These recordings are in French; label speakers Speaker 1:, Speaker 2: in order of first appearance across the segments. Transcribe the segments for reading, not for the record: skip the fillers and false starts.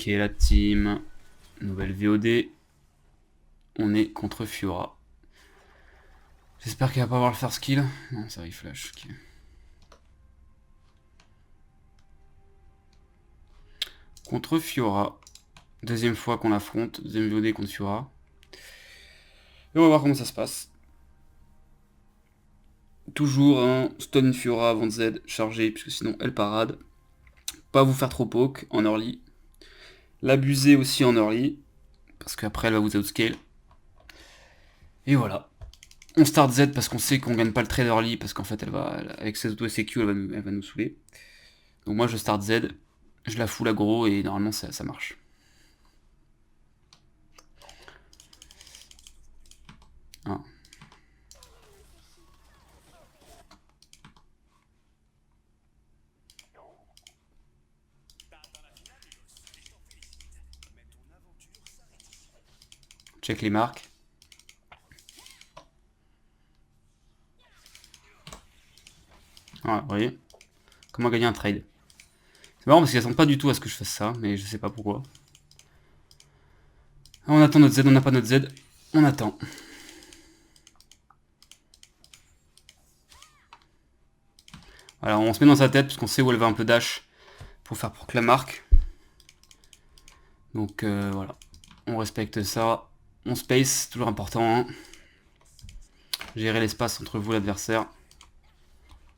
Speaker 1: Ok, la team. Nouvelle VOD. On est contre Fiora. J'espère qu'elle va pas avoir le first skill. Non, ça va, il flash. Ok. Contre Fiora. Deuxième fois qu'on l'affronte. Deuxième VOD contre Fiora. Et on va voir comment ça se passe. Toujours un stun Fiora avant de Z chargé, puisque sinon elle parade. Pas vous faire trop poke en early. L'abuser aussi en early, parce qu'après elle va vous outscale. Et voilà. On start Z parce qu'on sait qu'on gagne pas le trade early, parce qu'en fait elle va, avec ses auto SQ, elle va nous saouler. Donc moi je start Z, je la full aggro et normalement ça marche. Ah. Check les marques. Voilà, vous voyez. Comment gagner un trade. C'est marrant parce qu'ils s'attendent pas du tout à ce que je fasse ça, mais je sais pas pourquoi. On attend notre Z, on n'a pas notre Z. On attend. Voilà, on se met dans sa tête parce qu'on sait où elle va un peu dash pour faire proc la marque. Donc voilà, on respecte ça. On space, toujours important. Hein. Gérer l'espace entre vous et l'adversaire.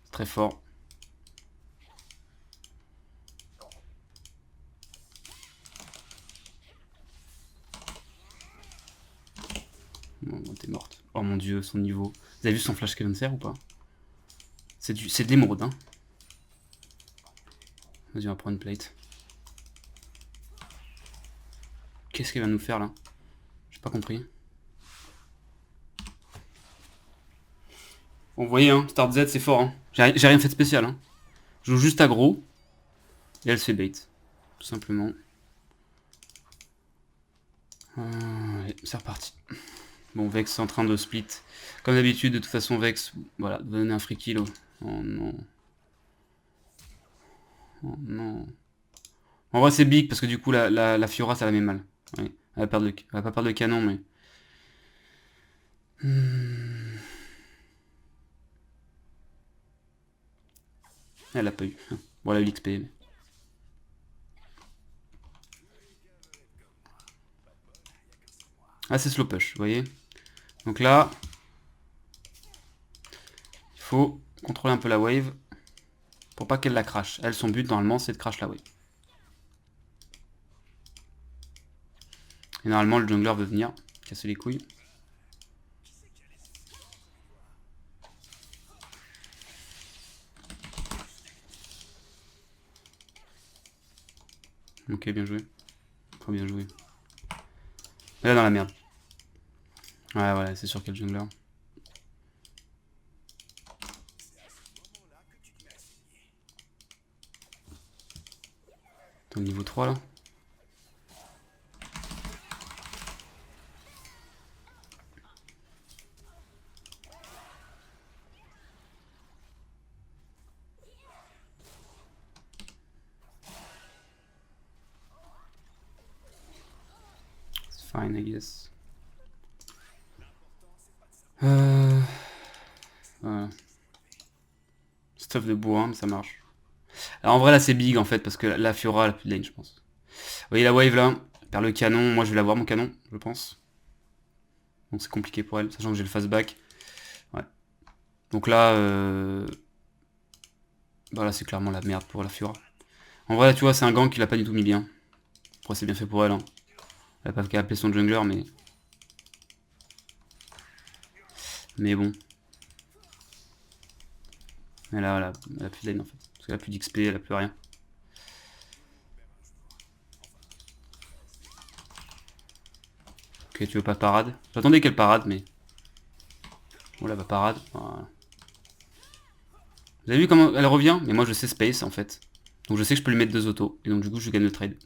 Speaker 1: C'est très fort. Bon, t'es morte. Oh mon dieu, son niveau. Vous avez vu son flash cancer ou pas? C'est de l'émeraude, hein. Vas-y, on va prendre une plate. Qu'est-ce qu'elle va nous faire là? J'ai pas compris. Bon, vous voyez, hein, Start Z, c'est fort. Hein. J'ai rien fait de spécial. Hein. Je joue juste aggro. Et elle se fait bait. Tout simplement. Allez, c'est reparti. Bon, Vex est en train de split. Comme d'habitude, de toute façon, Vex, voilà, va donner un free kill. Oh non. Oh non. En vrai, c'est big parce que du coup, la Fiora, ça la met mal. Ouais. Elle va pas perdre de canon, mais. Elle a pas eu. Bon, elle a eu l'XP. Mais... Ah, c'est slow push, vous voyez. Donc là, il faut contrôler un peu la wave pour pas qu'elle la crash. Elle, son but, normalement, c'est de crash la wave. Et normalement, le jungler veut venir casser les couilles. Ok, bien joué. Trop bien joué. Elle est dans la merde. Ouais, voilà, c'est sûr qu'elle jungler. T'es au niveau 3 là. It's fine, I guess. Voilà. Stuff de bois, mais ça marche. Alors en vrai là c'est big en fait parce que la Fiora elle a plus de lane je pense. Vous voyez la wave là, elle perd le canon, moi je vais l'avoir mon canon je pense. Donc c'est compliqué pour elle, sachant que j'ai le fastback. Ouais. Donc là, bah là c'est clairement la merde pour la Fiora. En vrai là tu vois c'est un gank qu'il a pas du tout mis bien. Après c'est bien fait pour elle. Hein. Elle a pas qu'à appeler son jungler mais... Mais bon. Mais là voilà, elle a plus de lane en fait. Parce qu'elle a plus d'XP, elle a plus rien. Ok tu veux pas parade. J'attendais qu'elle parade mais... Bon là va parade. Voilà. Vous avez vu comment elle revient? Mais moi je sais space en fait. Donc je sais que je peux lui mettre 2 autos. Et donc du coup je gagne le trade.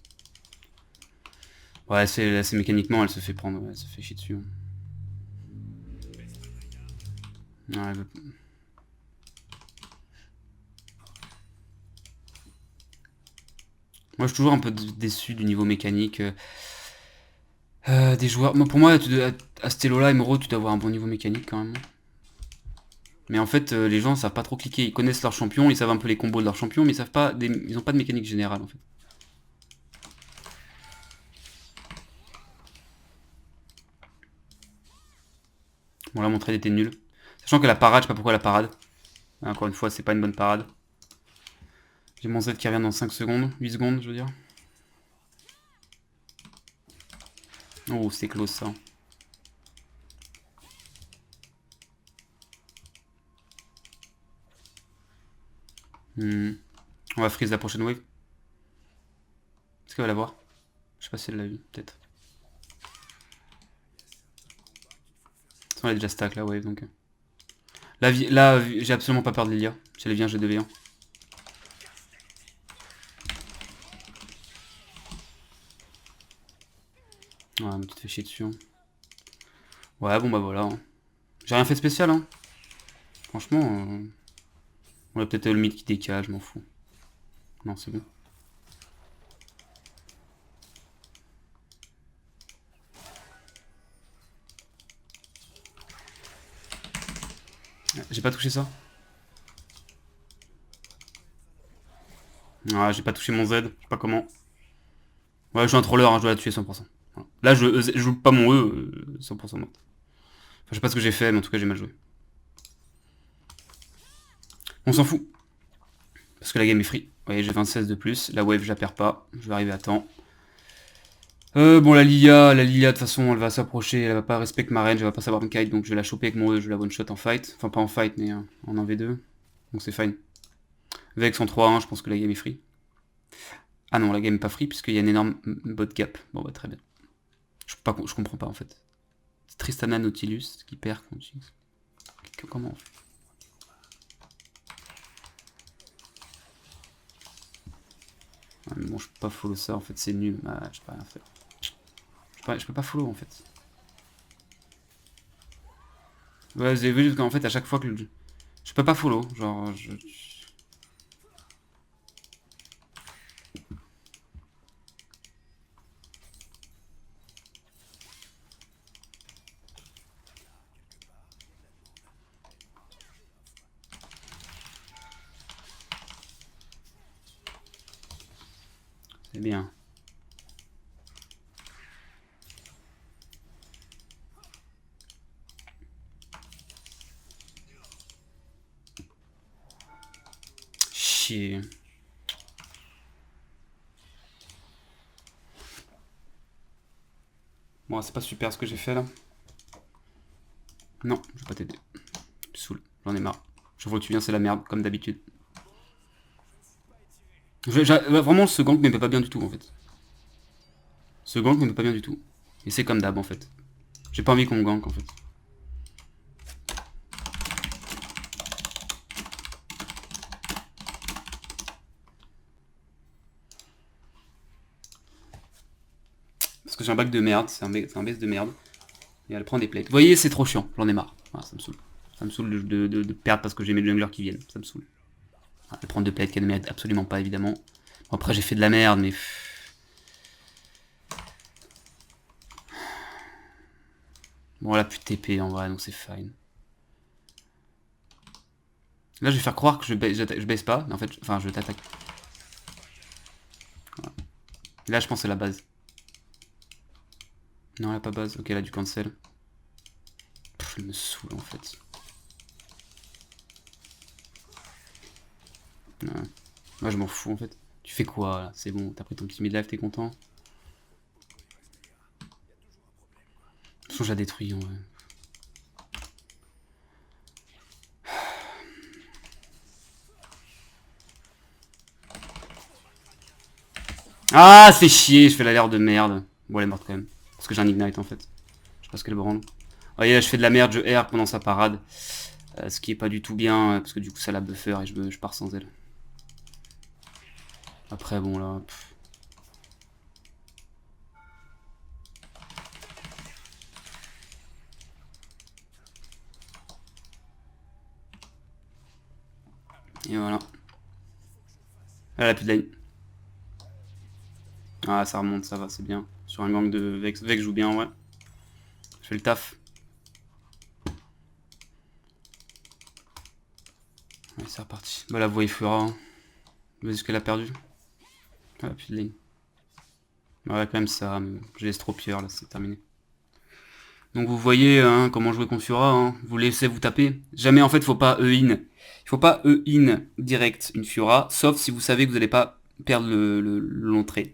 Speaker 1: Ouais, c'est mécaniquement, elle se fait prendre, ouais, elle se fait chier dessus. Ouais, elle veut... Moi, je suis toujours un peu déçu du niveau mécanique des joueurs. Moi, pour moi, à ce elo-là, Emerald, tu dois avoir un bon niveau mécanique quand même. Mais en fait, les gens savent pas trop cliquer. Ils connaissent leurs champions, ils savent un peu les combos de leurs champions, mais ils ont pas de mécanique générale en fait. Bon, là, mon trade était nul. Sachant que la parade, je sais pas pourquoi la parade. Encore une fois, c'est pas une bonne parade. J'ai mon Z qui revient dans 5 secondes, 8 secondes, je veux dire. Oh, c'est close ça. On va freeze la prochaine wave. Est-ce qu'elle va la voir? Je sais pas si elle l'a vu, peut-être. De toute façon, elle est déjà stack la wave donc. Là, j'ai absolument pas peur de Lilia. Si elle vient, je deviens. Ouais, mais tu te fais chier dessus. Hein. Ouais, bon bah voilà. Hein. J'ai rien fait de spécial, hein. Franchement, on a peut-être le mid qui décale, je m'en fous. Non, c'est bon. J'ai pas touché ça. Ouais, j'ai pas touché mon Z, je sais pas comment. Ouais, je suis un troller, hein, je dois la tuer 100%. Voilà. Là, je joue pas mon E, 100% mort. Enfin, je sais pas ce que j'ai fait, mais en tout cas, j'ai mal joué. On s'en fout. Parce que la game est free. Vous voyez, j'ai 26 de plus. La wave, je la perds pas. Je vais arriver à temps. Bon, la Lilia, de toute façon, elle va s'approcher. Elle va pas respecter ma range. Elle va pas savoir me kite. Donc, je vais la choper avec mon E. Je vais la one shot en fight. Enfin, pas en fight, mais en 1v2. Donc, c'est fine. Vex en 3-1, je pense que la game est free. Ah non, la game est pas free, puisqu'il y a une énorme bot gap. Bon, bah, très bien. Je comprends pas, en fait. Tristana Nautilus qui perd contre Jinx. Comment on fait? Ouais, mais bon, je peux pas follow ça, en fait, c'est nul. Ah, je peux rien faire. Je peux pas follow, en fait. Ouais, vous avez vu qu'en fait, à chaque fois que je peux pas follow. Genre, C'est bien. Chier. Bon, c'est pas super ce que j'ai fait là. Non, je vais pas t'aider. Tu me saoules, j'en ai marre. Je vois que tu viens, c'est la merde, comme d'habitude. Vraiment, ce gank me met pas bien du tout en fait. Ce gank me met pas bien du tout. Et c'est comme d'hab en fait. J'ai pas envie qu'on me gank en fait. Parce que j'ai un bac de merde, c'est un base de merde. Et elle prend des plates. Vous voyez, c'est trop chiant, j'en ai marre. Ah, ça me saoule. Ça me saoule de perdre parce que j'ai mes junglers qui viennent. Ça me saoule. Ah, elle prend deux plates qu'elle ne mérite absolument pas évidemment. Bon, après j'ai fait de la merde, mais. Bon, elle a plus de TP en vrai, donc c'est fine. Là, je vais faire croire que je baisse pas, mais en fait, enfin, je t'attaque. Voilà. Là, je pense que c'est la base. Non, elle a pas base. Ok, elle a du cancel. Pff, elle me saoule en fait. Ouais. Moi, je m'en fous en fait. Tu fais quoi là? C'est bon, t'as pris ton petit mid-life, t'es content? De toute façon, je la détruis en vrai. Ah, c'est chier, je fais l'air de merde. Bon, elle est morte quand même. Parce que j'ai un ignite en fait. Je sais pas ce qu'elle branle. Vous voyez, là, je fais de la merde, je R pendant sa parade. Ce qui est pas du tout bien, parce que du coup, ça la buffer et je pars sans elle. Après, bon, là. Pff. Et voilà. Elle a plus de lane. Ah, ça remonte, ça va, c'est bien. Sur un gang de Vex. Vex joue bien, ouais. Je fais le taf. Ouais, c'est reparti. Bah, la voie il fera. Hein. Vas-y, ce qu'elle a perdu. Ah, plus de ligne. Ouais, quand même, ça. Je laisse trop pire, là, c'est terminé. Donc vous voyez hein, comment jouer contre Fiora, hein. Vous laissez vous taper. Jamais en fait faut pas E-in. Il faut pas E-in direct une Fiora, sauf si vous savez que vous n'allez pas perdre le long trade.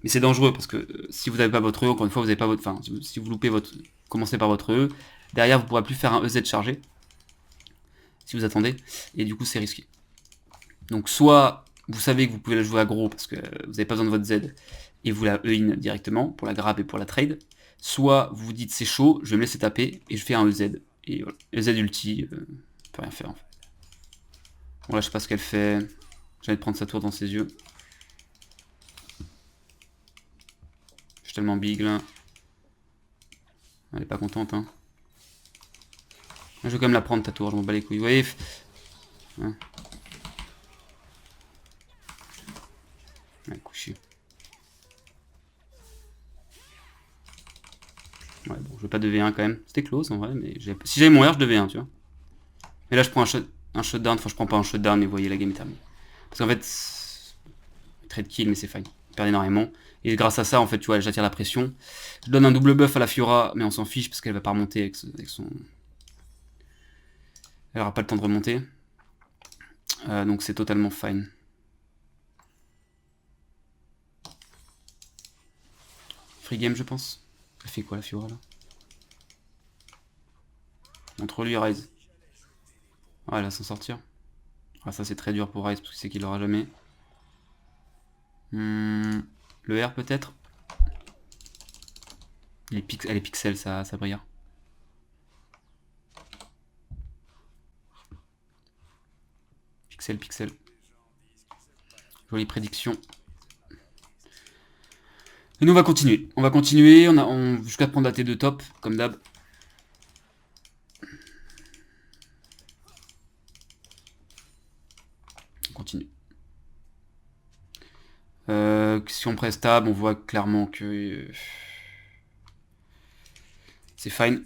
Speaker 1: Mais c'est dangereux parce que si vous n'avez pas votre E, encore une fois vous n'avez pas votre. Enfin, si vous loupez votre. Commencez par votre E, derrière vous ne pourrez plus faire un EZ chargé. Si vous attendez. Et du coup c'est risqué. Donc soit vous savez que vous pouvez la jouer aggro parce que vous n'avez pas besoin de votre Z et vous la E-in directement pour la grab et pour la trade. Soit vous vous dites c'est chaud, je vais me laisser taper et je fais un EZ. Et voilà. EZ ulti, on peut rien faire en fait. Bon là je sais pas ce qu'elle fait. J'allais prendre sa tour dans ses yeux. Je suis tellement big là. Elle est pas contente hein. Je vais quand même la prendre ta tour, je m'en bats les couilles. Vous voyez ouais. Ouais, couché. Ouais, bon, je veux pas de V1 quand même. C'était close en vrai, mais si j'avais mon R, je devais 1, tu vois. Mais là, je prends un shutdown. Enfin, je prends pas un shutdown, mais vous voyez, la game est terminée. Parce qu'en fait, trade kill, mais c'est fine. Je perds énormément. Et grâce à ça, en fait, tu vois, j'attire la pression. Je donne un double buff à la Fiora, mais on s'en fiche parce qu'elle va pas remonter avec son. Elle aura pas le temps de remonter. Donc c'est totalement fine. Free game, je pense. Elle fait quoi la Fiora là? Montre lui Ryze. Ah, elle va s'en sortir. Ah, ça c'est très dur pour Ryze parce que c'est qu'il l'aura jamais. Le R peut-être. Elle est pixel, ça brille. Pixel, pixel. Jolie prédiction. Et nous on va continuer. On va continuer jusqu'à prendre la T2 top, comme d'hab. On continue. Si on presse tab, on voit clairement que c'est fine.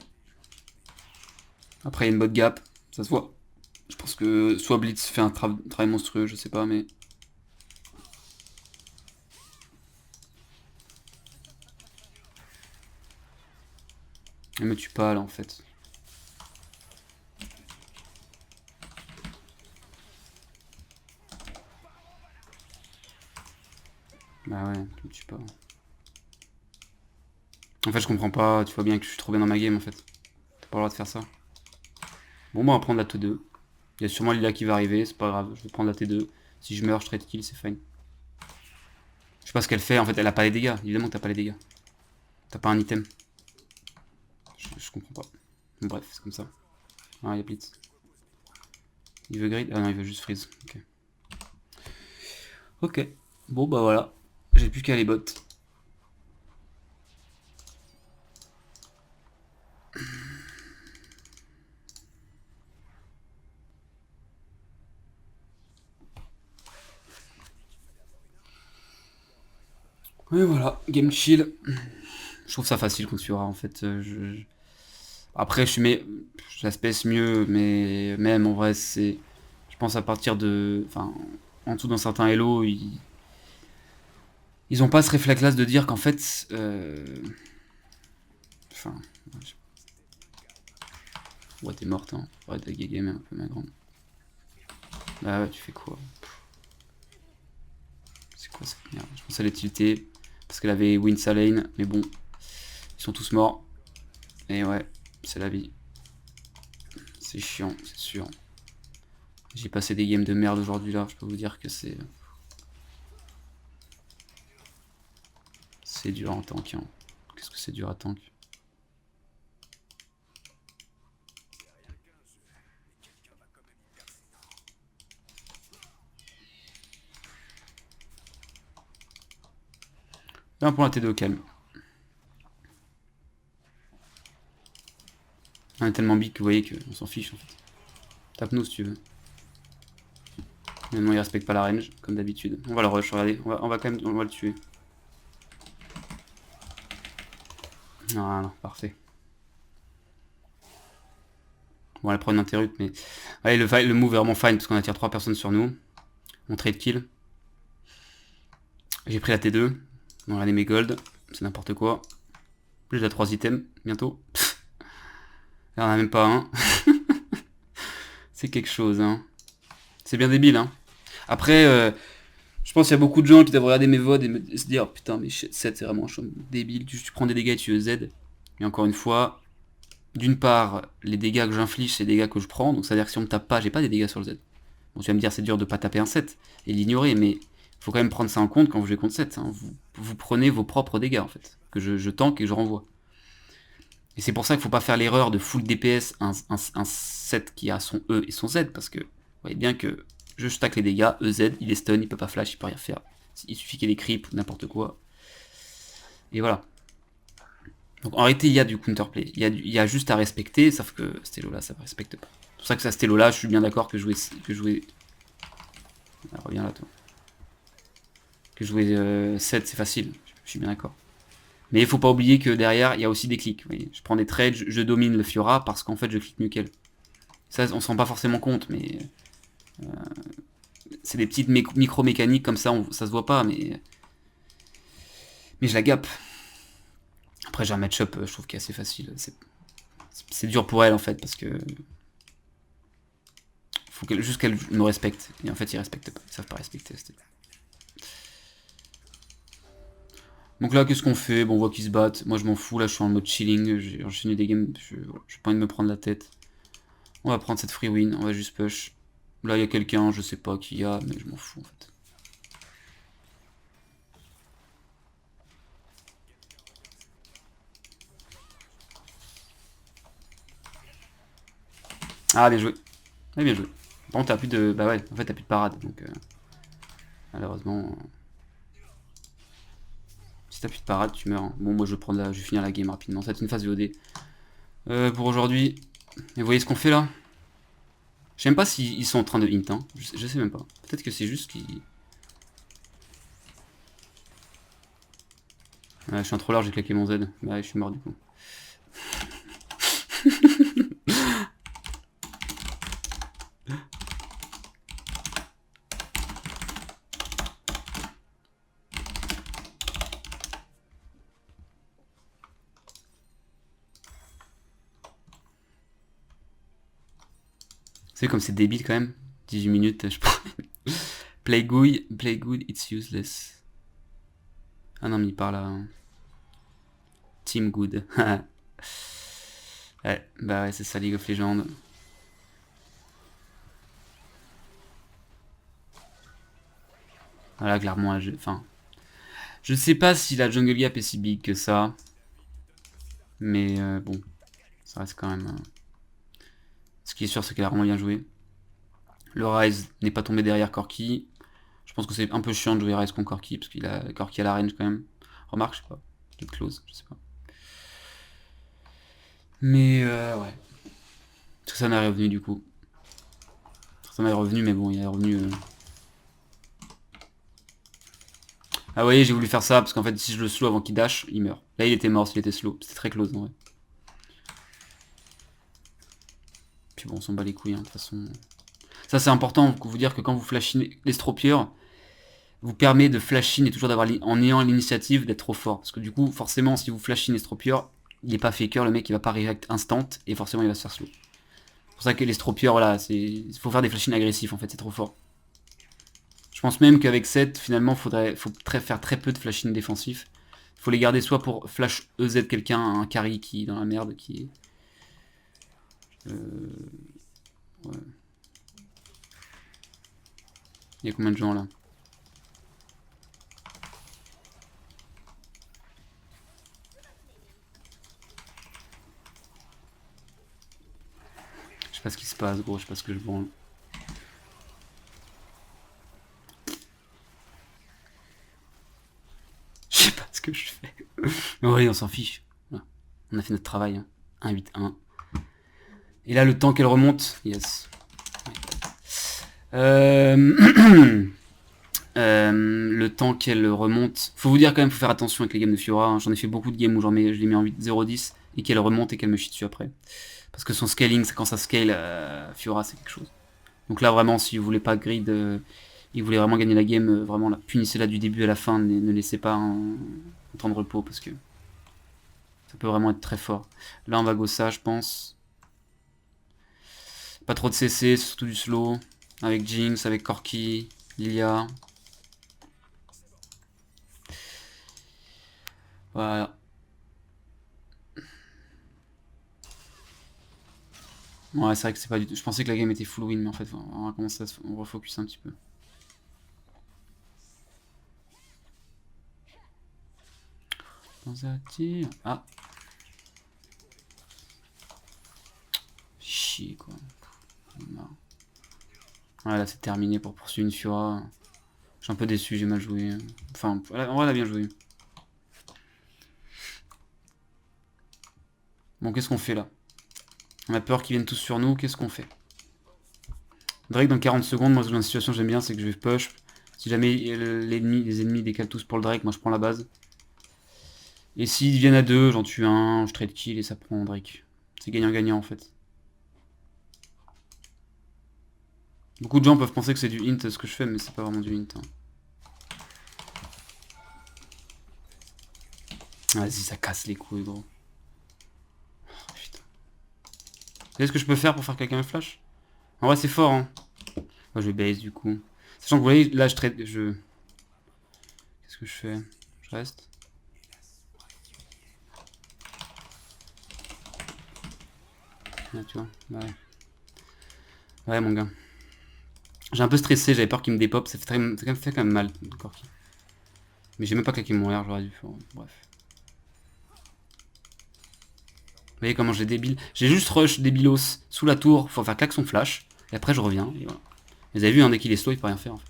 Speaker 1: Après il y a une bonne gap, ça se voit. Je pense que soit Blitz fait un travail monstrueux, je sais pas, mais... Elle me tue pas là en fait. Bah ouais, tu me tues pas. En fait je comprends pas, tu vois bien que je suis trop bien dans ma game en fait. T'as pas le droit de faire ça. Bon bah on va prendre la T2. Il y a sûrement Lila qui va arriver, c'est pas grave, je vais prendre la T2. Si je meurs, je trade kill, c'est fine. Je sais pas ce qu'elle fait, en fait elle a pas les dégâts, évidemment que t'as pas les dégâts. T'as pas un item. Je comprends pas. Bref, c'est comme ça. Ah, il y a Blitz. Il veut grid? Ah non, il veut juste freeze. Ok. Ok. Bon bah voilà. J'ai plus qu'à les bots. Et voilà, game chill. Je trouve ça facile contre Fiora en fait. Après, je la space mieux, mais même en vrai, c'est. Je pense à partir de. Enfin, en dessous d'un certain Hello, ils ont pas ce réflexe-là de dire qu'en fait. Enfin. Ouais, t'es morte, hein. Ouais, t'as game un peu ma grande. Bah ouais, tu fais quoi? C'est quoi cette merde? Je pense qu'elle est tiltée. Parce qu'elle avait win sa lane, mais bon. Ils sont tous morts. Et ouais, c'est la vie. C'est chiant, c'est sûr. J'ai passé des games de merde aujourd'hui là, je peux vous dire que c'est... C'est dur en tank. Hein. Qu'est-ce que c'est dur à tank? Là pour la T2 au calme. On est tellement big que vous voyez qu'on s'en fiche en fait. Tape-nous si tu veux. Maintenant il respecte pas la range, comme d'habitude. On va le rush, regardez, on va quand même on va le tuer. Voilà, parfait. Bon, elle prend une interrupt, mais... Allez, le move est vraiment fine, parce qu'on attire 3 personnes sur nous. On trade kill. J'ai pris la T2. On va regarder mes gold. C'est n'importe quoi. Plus j'ai 3 items, bientôt. Là, on en a même pas un. C'est quelque chose, hein. C'est bien débile, hein. Après, je pense qu'il y a beaucoup de gens qui doivent regarder mes VOD et se dire oh, putain, mais 7 c'est vraiment débile. Tu prends des dégâts et tu Z. Et encore une fois, d'une part, les dégâts que j'inflige, c'est des dégâts que je prends. Donc, c'est-à-dire que si on me tape pas, j'ai pas des dégâts sur le Z. Bon, tu vas me dire, c'est dur de pas taper un 7 et l'ignorer, mais faut quand même prendre ça en compte quand vous jouez contre 7. Hein. Vous prenez vos propres dégâts, en fait, que je tank et que je renvoie. Et c'est pour ça qu'il faut pas faire l'erreur de full DPS un 7 qui a son E et son Z, parce que vous voyez bien que je stack les dégâts, EZ, il est stun, il peut pas flash, il peut rien faire. Il suffit qu'il ait creep ou n'importe quoi. Et voilà. Donc en réalité, il y a du counterplay. Il y a juste à respecter, sauf que Stello-là, ça ne respecte pas. C'est pour ça que ça Stello-là, je suis bien d'accord que jouer... Ah, reviens là, toi. Que jouer 7, c'est facile. Je suis bien d'accord. Mais il faut pas oublier que derrière, il y a aussi des clics. Vous voyez. Je prends des trades, je domine le Fiora parce qu'en fait, je clique mieux qu'elle. Ça, on se rend pas forcément compte, mais... c'est des petites micro-mécaniques comme ça, ça se voit pas, mais je la gappe. Après, j'ai un match-up, je trouve, qui est assez facile. C'est dur pour elle, en fait, parce que... faut juste qu'elle me respecte. Et en fait, ils respectent pas. Ils savent pas respecter. Donc là, qu'est-ce qu'on fait? Bon, on voit qu'ils se battent. Moi, je m'en fous. Là, je suis en mode chilling. J'ai enchaîné des games. Je pas envie de me prendre la tête. On va prendre cette free win. On va juste push. Là, il y a quelqu'un. Je sais pas qui y a, mais je m'en fous, en fait. Ah, bien joué. Ah, bien joué. Par contre, t'as plus de... Bah ouais, en fait, t'as plus de parade. Donc, malheureusement... Si t'as plus de parade, tu meurs. Hein. Bon, moi, je vais finir la game rapidement. Ça va être une phase VOD. Pour aujourd'hui. Et vous voyez ce qu'on fait là? Je sais même pas s'ils sont en train de hint. Hein. Je sais même pas. Peut-être que c'est juste qu'ils... Ouais, je suis un trolleur, j'ai claqué mon Z. Bah, je suis mort du coup. C'est comme c'est débile quand même. 18 minutes, je pense. Play good, it's useless. Ah non, mais il parle là. Team good. Ouais, bah ouais, c'est ça League of Legends. Voilà, clairement, enfin... Je sais pas si la jungle gap est si big que ça. Mais bon, ça reste quand même... Ce qui est sûr, c'est qu'elle a vraiment bien joué. Le Ryze n'est pas tombé derrière Corki. Je pense que c'est un peu chiant de jouer Ryze contre Corki, parce qu'il a Corki à la range quand même. Remarque, je sais pas. Get close, je sais pas. Mais ouais. Tristana est revenu du coup. Tristana est revenu, mais bon, il est revenu... Ah vous voyez, j'ai voulu faire ça, parce qu'en fait, si je le slow avant qu'il dash, il meurt. Là, il était mort s'il était slow. C'était très close, en vrai. Puis bon, on s'en bat les couilles, hein, de toute façon. Ça, c'est important pour vous dire que quand vous flashinez l'estropier, vous permet de flashin et toujours d'avoir, en ayant l'initiative, d'être trop fort. Parce que du coup, forcément, si vous flashin l'estropier, il est pas faker, le mec, il va pas react instant, et forcément, il va se faire slow. C'est pour ça que l'estropier, voilà, il faut faire des flashins agressifs, en fait, c'est trop fort. Je pense même qu'avec 7, finalement, faut faire très peu de flashing défensifs. Il faut les garder soit pour flash EZ quelqu'un, un carry qui est dans la merde, qui est... Ouais. Il y a combien de gens là? Je sais pas ce qui se passe, gros, je sais pas ce que je branle. Je sais pas ce que je fais. Oui, on s'en fiche. Voilà. On a fait notre travail. Hein. 1-8-1. Et là, le temps qu'elle remonte, yes. Le temps qu'elle remonte. Faut vous dire quand même, faut faire attention avec les games de Fiora. Hein. J'en ai fait beaucoup de games où je l'ai mis en 8-0-10 et qu'elle remonte et qu'elle me chie dessus après. Parce que son scaling, quand ça scale, Fiora, c'est quelque chose. Donc là, vraiment, si vous voulez pas grid et vous voulez vraiment gagner la game, vraiment, la punissez-la du début à la fin. Ne laissez pas un temps de repos parce que ça peut vraiment être très fort. Là, on va go ça, je pense. Pas trop de CC, surtout du slow. Avec Jinx, avec Corki, Lilia. Voilà. Ouais, c'est vrai que c'est pas du tout. Je pensais que la game était full win, mais en fait, on va commencer à on refocus un petit peu. Dans un tir. Ah. Chier, quoi. Ouais, là, c'est terminé pour poursuivre une Fiora. Je suis un peu déçu, j'ai mal joué. Enfin, en vrai, elle a bien joué. Bon, qu'est-ce qu'on fait là? On a peur qu'ils viennent tous sur nous, qu'est-ce qu'on fait? Drake dans 40 secondes, moi dans la situation j'aime bien, c'est que je vais push. Si jamais les ennemis décalent tous pour le Drake, moi je prends la base. Et s'ils viennent à deux, j'en tue un, je trade kill et ça prend Drake. C'est gagnant-gagnant en fait. Beaucoup de gens peuvent penser que c'est du hint ce que je fais, mais c'est pas vraiment du hint. Hein. Vas-y, ça casse les couilles, gros. Oh, putain. Qu'est-ce que je peux faire pour faire quelqu'un me flash? En vrai, c'est fort, hein. Moi, je vais base du coup. Sachant que vous voyez, là, je trade. Qu'est-ce que je fais? Je reste. Ah, tu vois, ouais. Ouais, mon gars. J'ai un peu stressé, j'avais peur qu'il me dépop, ça fait quand même mal, Corki. Mais j'ai même pas claqué mon R, j'aurais dû faire. Bref. Vous voyez comment j'ai débile? J'ai juste rush débilos sous la tour, faut faire claque son flash, et après je reviens, et voilà. Vous avez vu, hein, dès qu'il est slow, il peut rien faire en fait.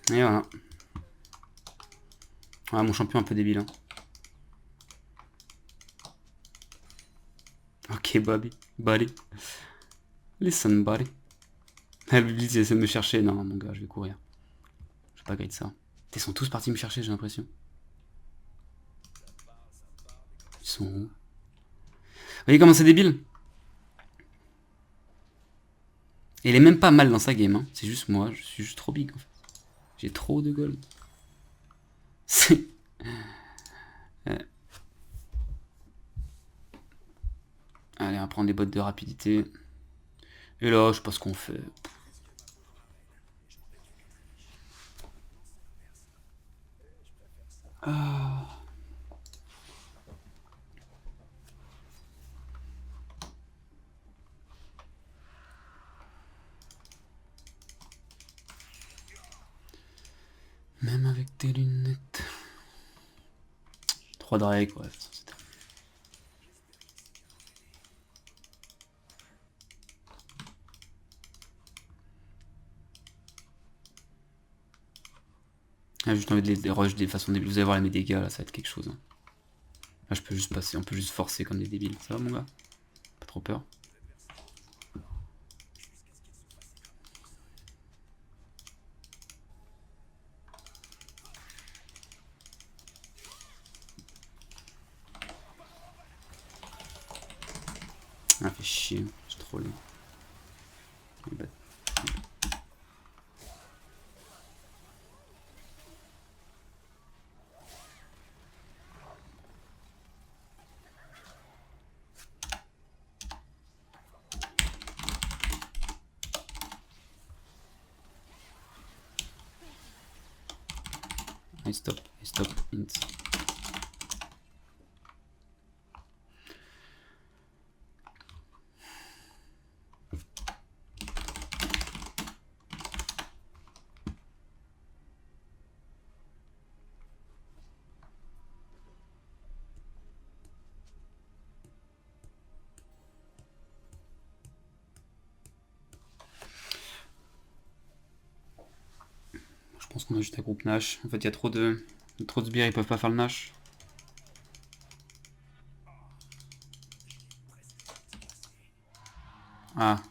Speaker 1: Et voilà. Ah, mon champion un peu débile. Hein. Ok, Bobby. Buddy. Listen, buddy. La Biblis essaie de me chercher. Non, mon gars, je vais courir. Je vais pas gagner ça. Ils sont tous partis me chercher, j'ai l'impression. Ils sont où? Vous voyez comment c'est débile? Et il est même pas mal dans sa game. Hein. C'est juste moi, je suis juste trop big en fait. J'ai trop de gold. C'est. Allez, on va prendre des bottes de rapidité. Et là, je sais pas ce qu'on fait. Ah. Même avec tes lunettes. 3 Drake, ouais. Ah, juste envie de les rush des façons débiles. Vous allez voir mes dégâts là, ça va être quelque chose. Hein. Là, je peux juste passer, on peut juste forcer comme des débiles. Ça va, mon gars? Pas trop peur. Ah, fait chier, c'est trop long. Stop, int. pense qu'on a juste un groupe Nash. En fait, il y a trop de sbires, ils peuvent pas faire le Nash. Ah,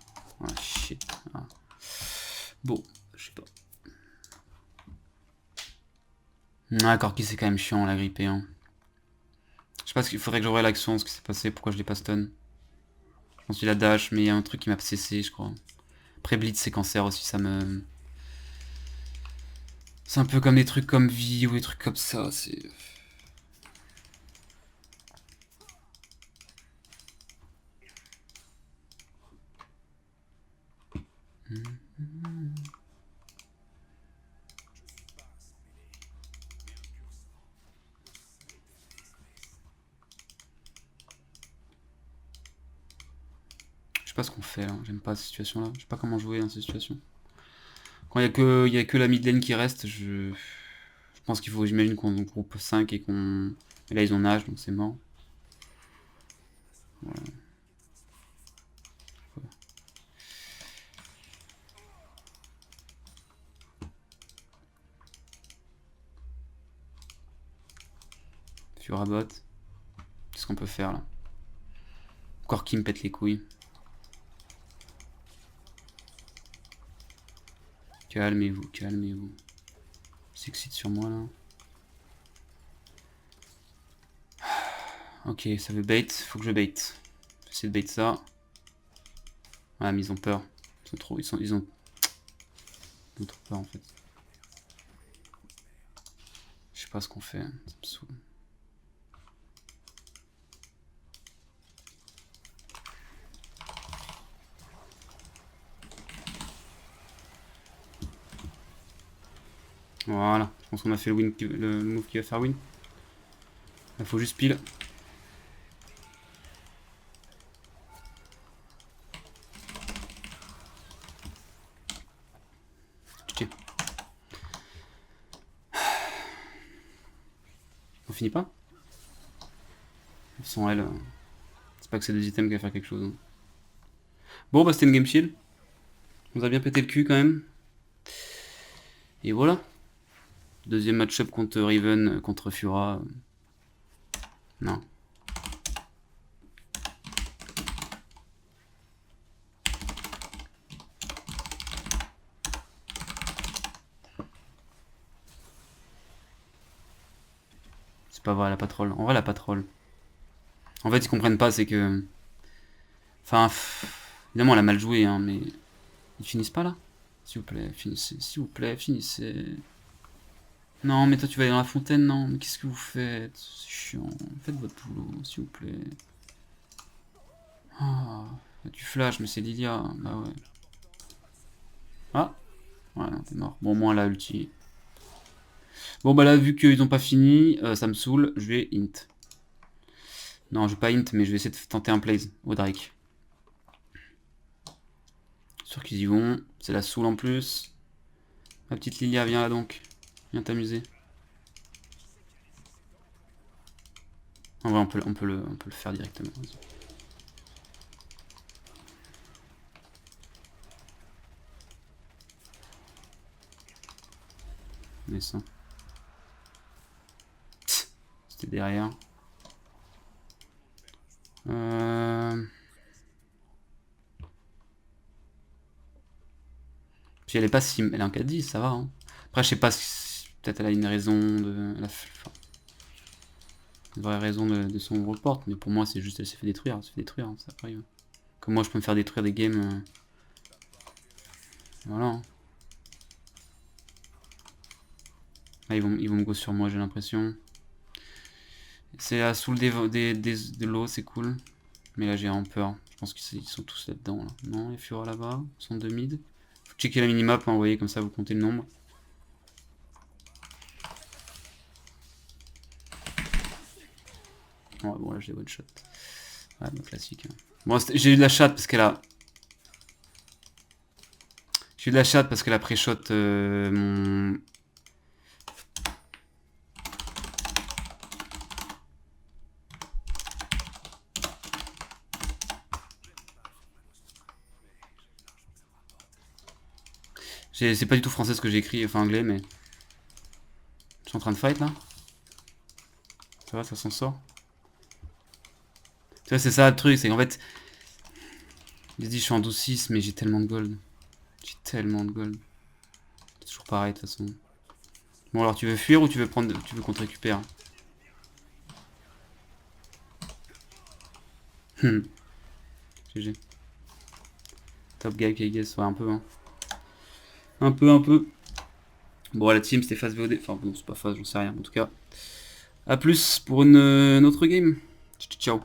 Speaker 1: shit. Ah. Bon, je sais pas. Ah, Corki, c'est quand même chiant, la grippe. Hein. Je sais pas ce qu'il faudrait que j'aurais l'action, ce qui s'est passé, pourquoi je l'ai pas stun. Je pense qu'il a dash, mais il y a un truc qui m'a cessé, je crois. Après Blitz, c'est cancer aussi, ça me... C'est un peu comme des trucs comme vie ou des trucs comme ça, c'est... Je sais pas ce qu'on fait là, j'aime pas cette situation là, je sais pas comment jouer dans cette situation. Quand il y a que la mid lane qui reste, je pense qu'il faut, j'imagine qu'on groupe 5 et qu'on... Et là ils ont nage, donc c'est mort. Voilà. Furabot. Qu'est-ce qu'on peut faire là? Encore qui me pète les couilles. Calmez-vous, calmez-vous. Il s'excite sur moi là. Ok, ça veut bait, faut que je bait. J'essaie de bait ça. Ah mais ils ont peur. Ils ont trop peur en fait. Je sais pas ce qu'on fait, ça me saoule. Voilà, je pense qu'on a fait le move qui va faire win. Il faut juste pile. Ok. On finit pas? Sans elle, c'est pas que c'est des items qui va faire quelque chose. Hein. Bon bah c'était une game chill. On nous a bien pété le cul quand même. Et voilà. Deuxième match-up contre Riven, contre Fura. Non. C'est pas vrai, elle a pas troll. En vrai, elle a pas troll. En fait, ils comprennent pas, c'est que... Enfin, évidemment, elle a mal joué, hein, mais... Ils finissent pas là? S'il vous plaît, finissez. S'il vous plaît, finissez. Non, mais toi, tu vas aller dans la fontaine, non? Mais qu'est-ce que vous faites? C'est chiant. Faites votre boulot, s'il vous plaît. Ah, tu flash, mais c'est Lilia. Bah ouais. Ah, ouais, non, t'es mort. Bon, au moins, là, ulti. Bon, bah là, vu qu'ils ont pas fini, ça me saoule, je vais int. Non, je vais pas int, mais je vais essayer de tenter un plays au Drake. Sûr qu'ils y vont. C'est la saoule en plus. Ma petite Lilia, viens là donc. Viens t'amuser. En vrai, on peut le faire directement. Mais ça. C'était derrière. Puis elle est pas si... Elle est en 4-10, ça va. Hein. Après, je sais pas si... Peut-être elle a une raison de... Enfin, une vraie raison de son report, mais pour moi, c'est juste elle s'est fait détruire. Elle s'est fait détruire, hein, ça arrive. Comme moi, je peux me faire détruire des games... Voilà. Hein. Là, ils vont me go sur moi, j'ai l'impression. C'est la soul de l'eau, c'est cool. Mais là, j'ai un peur. Je pense qu'ils sont tous là-dedans. Là. Non, il y a Fura là-bas. Ils sont 2 mid. Faut checker la minimap, hein, vous voyez, comme ça, vous comptez le nombre. Ouais, bon, là, j'ai one shot. Ouais, bah, classique. Hein. Bon, j'ai eu de la chatte parce qu'elle a... J'ai eu de la chatte parce qu'elle a pré-shot mon... C'est pas du tout français ce que j'ai écrit, enfin anglais, mais... Je suis en train de fight là. Ça va, ça s'en sort. Tu vois, c'est ça le truc, c'est qu'en fait... J'ai dit je suis en 12-6, mais j'ai tellement de gold. J'ai tellement de gold. C'est toujours pareil de toute façon. Bon alors tu veux fuir ou tu veux prendre... Tu veux qu'on te récupère? GG. Top guy, I guess, ouais un peu hein. Un peu. Bon la team c'était phase VOD. Enfin bon c'est pas phase, j'en sais rien en tout cas. A plus pour une autre game. Ciao.